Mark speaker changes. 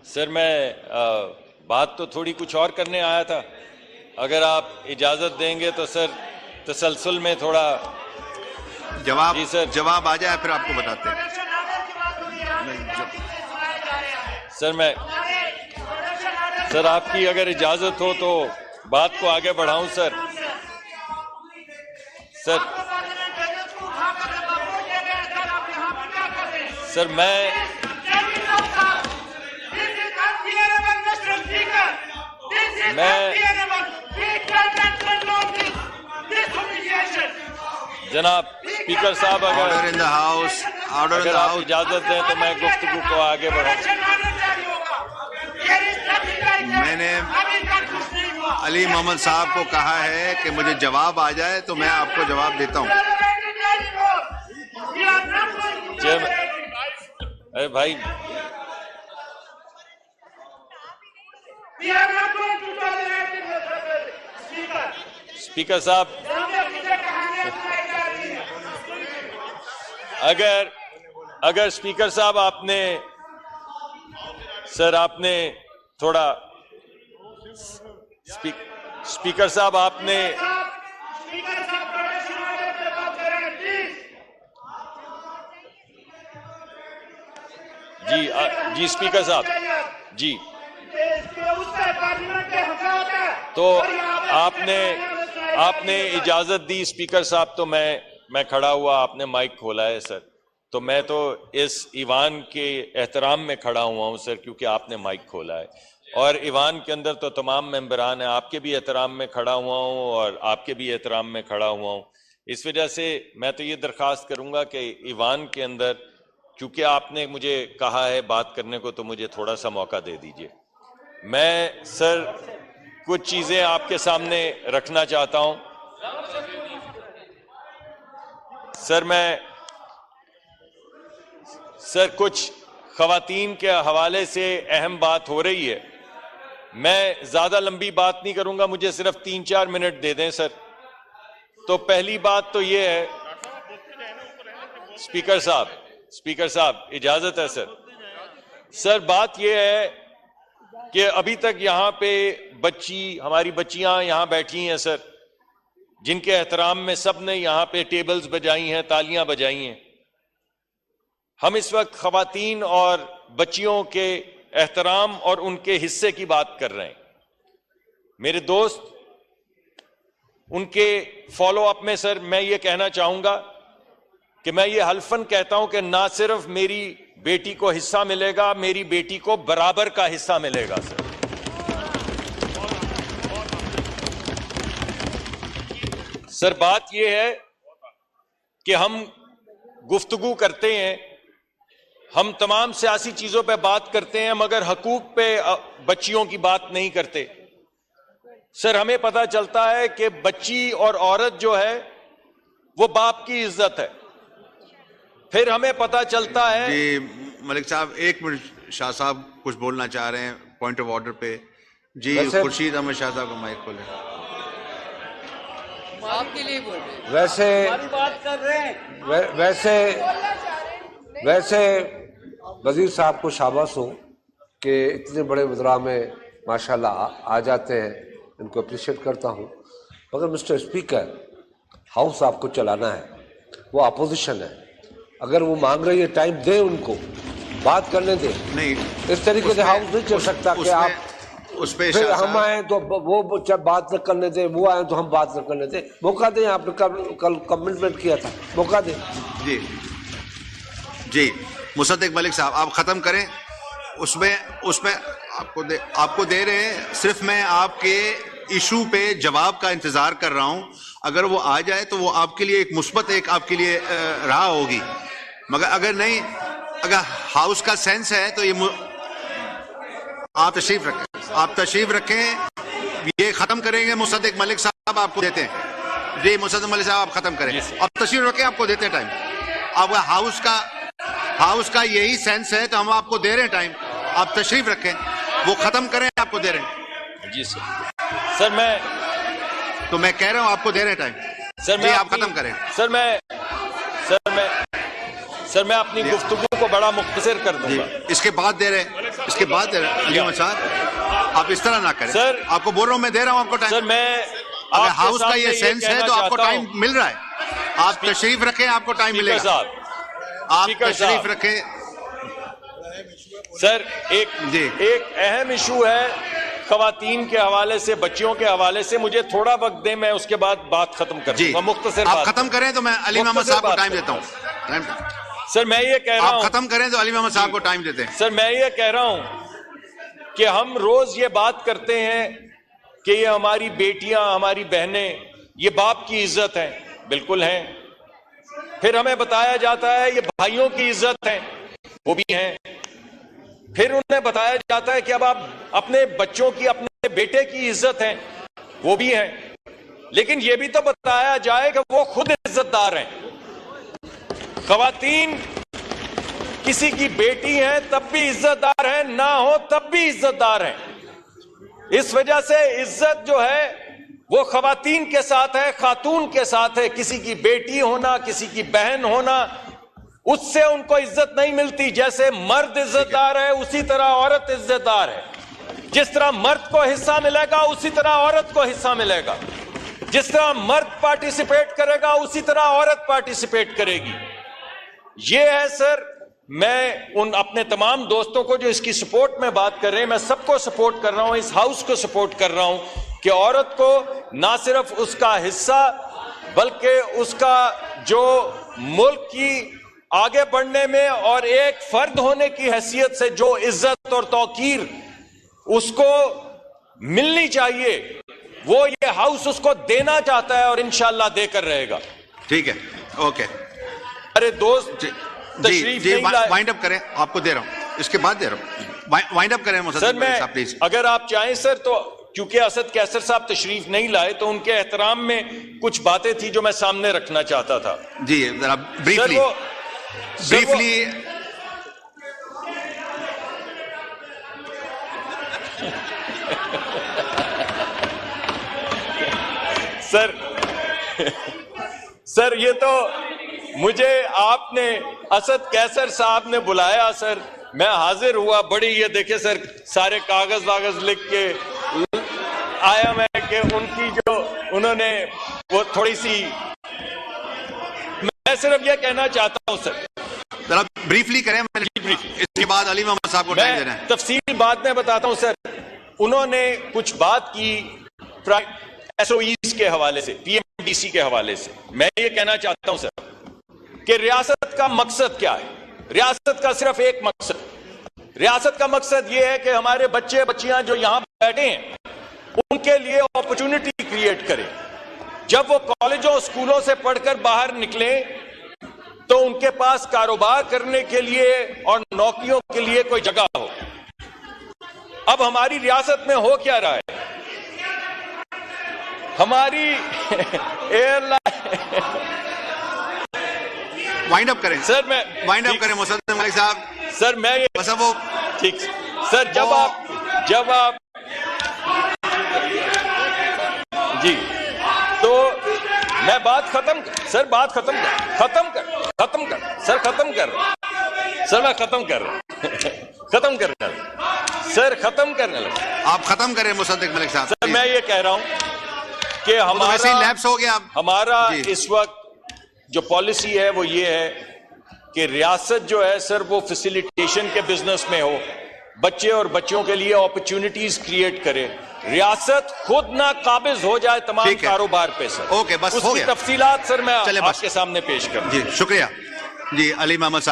Speaker 1: سر میں بات تو تھوڑی کچھ اور کرنے آیا تھا، اگر آپ اجازت دیں گے تو سر تسلسل میں تھوڑا
Speaker 2: جواب
Speaker 1: جی سر
Speaker 2: جواب آ جائے پھر آپ کو بتاتے ہیں.
Speaker 1: سر آپ کی اگر اجازت ہو تو بات کو آگے بڑھاؤں سر. سر میں جناب اسپیکر صاحب
Speaker 2: order in the house, order in
Speaker 1: اگر
Speaker 2: دا
Speaker 1: آپ
Speaker 2: ہاؤس.
Speaker 1: اجازت دیں تو میں گفتگو کو آگے بڑھاؤں.
Speaker 2: میں نے علی محمد صاحب کو کہا ہے کہ مجھے جواب آ جائے تو میں آپ کو جواب دیتا ہوں.
Speaker 1: ارے بھائی اسپیکر صاحب اگر اسپیکر صاحب آپ نے تھوڑا اسپیکر صاحب آپ نے جی اسپیکر صاحب جی تو آپ نے اجازت دی اسپیکر صاحب تو میں کھڑا ہوا، آپ نے مائک کھولا ہے سر، تو میں تو اس ایوان کے احترام میں کھڑا ہوا ہوں سر، کیونکہ آپ نے مائک کھولا ہے، اور ایوان کے اندر تو تمام ممبران ہیں، آپ کے بھی احترام میں کھڑا ہوا ہوں اور آپ کے بھی احترام میں کھڑا ہوا ہوں. اس وجہ سے میں تو یہ درخواست کروں گا کہ ایوان کے اندر چونکہ آپ نے مجھے کہا ہے بات کرنے کو تو مجھے تھوڑا سا موقع دے دیجئے. میں سر کچھ چیزیں آپ کے سامنے رکھنا چاہتا ہوں. سر کچھ خواتین کے حوالے سے اہم بات ہو رہی ہے، میں زیادہ لمبی بات نہیں کروں گا، مجھے صرف 3-4 منٹ دے دیں سر. تو پہلی بات تو یہ ہے اسپیکر صاحب اجازت ہے سر. سر بات یہ ہے کہ ابھی تک یہاں پہ ہماری بچیاں یہاں بیٹھی ہیں سر، جن کے احترام میں سب نے یہاں پہ ٹیبلز بجائی ہیں، تالیاں بجائی ہیں. ہم اس وقت خواتین اور بچیوں کے احترام اور ان کے حصے کی بات کر رہے ہیں. میرے دوست، ان کے فالو اپ میں سر میں یہ کہنا چاہوں گا کہ میں یہ حلفاً کہتا ہوں کہ نہ صرف میری بیٹی کو حصہ ملے گا، میری بیٹی کو برابر کا حصہ ملے گا سر. سر بات یہ ہے کہ ہم گفتگو کرتے ہیں، ہم تمام سیاسی چیزوں پہ بات کرتے ہیں، مگر حقوق پہ بچیوں کی بات نہیں کرتے. سر ہمیں پتہ چلتا ہے کہ بچی اور عورت جو ہے وہ باپ کی عزت ہے. پھر ہمیں پتہ چلتا ہے
Speaker 2: جی ملک صاحب ایک منٹ، شاہ صاحب کچھ بولنا چاہ رہے ہیں پوائنٹ آف آرڈر پہ. جی خورشید احمد شاہ صاحب کا مائک کھولیں.
Speaker 3: آپ کے لیے بول ویسے وزیر صاحب کو شاباش ہو کہ اتنے بڑے وزراء میں ماشاءاللہ آ جاتے ہیں، ان کو اپریشیٹ کرتا ہوں. مگر مسٹر اسپیکر، ہاؤس آپ کو چلانا ہے، وہ اپوزیشن ہے. اگر وہ مانگ رہی ہے ٹائم دیں، ان کو بات کرنے دیں.
Speaker 2: نہیں
Speaker 3: اس طریقے سے ہاؤس نہیں چل سکتا کہ آپ
Speaker 2: اس پہ
Speaker 3: پھر ہم آئیں تو وہ جب بات نہ کرنے دیں، وہ آئیں تو ہم بات نہ کرنے دیں. موقع دیں، آپ نے کل کمٹمنٹ کیا تھا، موقع دیں.
Speaker 2: جی مصدق ملک صاحب آپ ختم کریں. اس میں آپ کو دے رہے ہیں، صرف میں آپ کے ایشو پہ جواب کا انتظار کر رہا ہوں. اگر وہ آ جائے تو وہ آپ کے لیے ایک مثبت آپ کے لیے راہ ہوگی، مگر اگر نہیں، اگر ہاؤس کا سینس ہے تو یہ آپ تشریف رکھیں. یہ ختم کریں گے مصدق ملک صاحب، آپ کو دیتے ہیں. جی مصدق ملک صاحب آپ ختم کریں، آپ تشریف رکھیں، آپ کو دیتے ہیں ٹائم. آپ ہاؤس کا یہی سینس ہے تو ہم آپ کو دے رہے ہیں ٹائم. آپ تشریف رکھیں، وہ ختم کریں، آپ کو دے رہے ہیں.
Speaker 1: جی سر
Speaker 2: میں کہہ رہا ہوں آپ کو دے رہے ہیں ٹائم. جی آپ ختم کریں.
Speaker 1: سر میں اپنی گفتگو کو بڑا مختصر کر دوں گا.
Speaker 2: اس کے بعد دے رہے ہیں. اس کے بعد علی محمد صاحب آپ اس طرح نہ کریں
Speaker 1: سر
Speaker 2: آپ کو بول رہا ہوں میں دے رہا ہوں آپ کو ٹائم
Speaker 1: سر میں
Speaker 2: اگر ہاؤس کا یہ سینس ہے تو آپ کو ٹائم مل رہا ہے آپ تشریف رکھیں آپ کو ٹائم ملے گا آپ تشریف رکھیں
Speaker 1: سر ایک اہم ایشو ہے خواتین کے حوالے سے بچیوں کے حوالے سے مجھے تھوڑا وقت دیں میں اس کے بعد بات ختم کر دوں گا مختصر
Speaker 2: آپ ختم کریں تو میں علی محمد صاحب کو ٹائم دیتا ہوں
Speaker 1: سر میں یہ کہہ رہا ہوں
Speaker 2: آپ ختم کریں تو علی محمد صاحب کو ٹائم دیتے ہیں
Speaker 1: سر میں یہ کہہ رہا ہوں کہ ہم روز یہ بات کرتے ہیں کہ یہ ہماری بیٹیاں ہماری بہنیں یہ باپ کی عزت ہیں بالکل ہیں پھر ہمیں بتایا جاتا ہے یہ بھائیوں کی عزت ہیں وہ بھی ہیں پھر انہیں بتایا جاتا ہے کہ اب آپ اپنے بچوں کی اپنے بیٹے کی عزت ہیں وہ بھی ہیں لیکن یہ بھی تو بتایا جائے کہ وہ خود عزت دار ہیں خواتین کسی کی بیٹی ہیں تب بھی عزت دار ہیں نہ ہو تب بھی عزت دار ہیں اس وجہ سے عزت جو ہے وہ خواتین کے ساتھ ہے خاتون کے ساتھ ہے کسی کی بیٹی ہونا کسی کی بہن ہونا اس سے ان کو عزت نہیں ملتی جیسے مرد عزت دار ہے اسی طرح عورت عزت دار ہے جس طرح مرد کو حصہ ملے گا اسی طرح عورت کو حصہ ملے گا جس طرح مرد پارٹیسپیٹ کرے گا اسی طرح عورت پارٹیسپیٹ کرے گی یہ ہے سر میں ان اپنے تمام دوستوں کو جو اس کی سپورٹ میں بات کر رہے ہیں میں سب کو سپورٹ کر رہا ہوں اس ہاؤس کو سپورٹ کر رہا ہوں کہ عورت کو نہ صرف اس کا حصہ بلکہ اس کا جو ملک کی آگے بڑھنے میں اور ایک فرد ہونے کی حیثیت سے جو عزت اور توقیر اس کو ملنی چاہیے وہ یہ ہاؤس اس کو دینا چاہتا ہے اور انشاءاللہ دے کر رہے گا
Speaker 2: ٹھیک ہے اوکے
Speaker 1: ارے دوست
Speaker 2: جی وائنڈ اپ کریں آپ کو دے رہا ہوں اس کے بعد دے رہا ہوں وائنڈ اپ کریں
Speaker 1: سر میں اگر آپ چاہیں سر تو کیونکہ اسد کیسر صاحب تشریف نہیں لائے تو ان کے احترام میں کچھ باتیں تھی جو میں سامنے رکھنا چاہتا تھا
Speaker 2: جی ذرا بریفلی
Speaker 1: سر یہ تو مجھے آپ نے اسد کیسر صاحب نے بلایا سر میں حاضر ہوا بڑی یہ دیکھیں سر سارے کاغذ واغذ لکھ کے آیا میں کہ ان کی جو انہوں نے وہ تھوڑی سی میں صرف یہ کہنا چاہتا ہوں سر
Speaker 2: ذرا بریفلی کریں اس کے بعد علی محمد صاحب کو ٹائم دینا ہے
Speaker 1: تفصیل بعد میں بتاتا ہوں سر انہوں نے کچھ بات کی ایس او ایز کے حوالے سے پی ایم ڈی سی کے حوالے سے میں یہ کہنا چاہتا ہوں سر کہ ریاست کا مقصد کیا ہے ریاست کا صرف ایک مقصد ریاست کا مقصد یہ ہے کہ ہمارے بچے بچیاں جو یہاں بیٹھے ہیں ان کے لیے اپرچونٹی کریٹ کرے جب وہ کالجوں اسکولوں سے پڑھ کر باہر نکلیں تو ان کے پاس کاروبار کرنے کے لیے اور نوکریوں کے لیے کوئی جگہ ہو اب ہماری ریاست میں ہو کیا رہا ہے ہماری ایئر لائن
Speaker 2: وائنڈ اپ کریں
Speaker 1: سر میں
Speaker 2: وائنڈ اپ کریں مصدق ملک صاحب
Speaker 1: سر میں
Speaker 2: بس اب وہ
Speaker 1: ٹھیک سر جب آپ جی تو میں بات ختم کر سر میں ختم کرنے لگا
Speaker 2: آپ ختم کریں مصدق ملک صاحب
Speaker 1: سر میں یہ کہہ رہا ہوں کہ ہمارا اس وقت جو پالیسی ہے وہ یہ ہے کہ ریاست جو ہے سر وہ فیسیلیٹیشن کے بزنس میں ہو بچے اور بچوں کے لیے اپرچونٹیز کریٹ کرے ریاست خود نہ قابض ہو جائے تمام کاروبار پہ سر
Speaker 2: اوکے بس
Speaker 1: اس کی تفصیلات سر میں آپ کے سامنے پیش کروں
Speaker 2: جی شکریہ جی علی محمد صاحب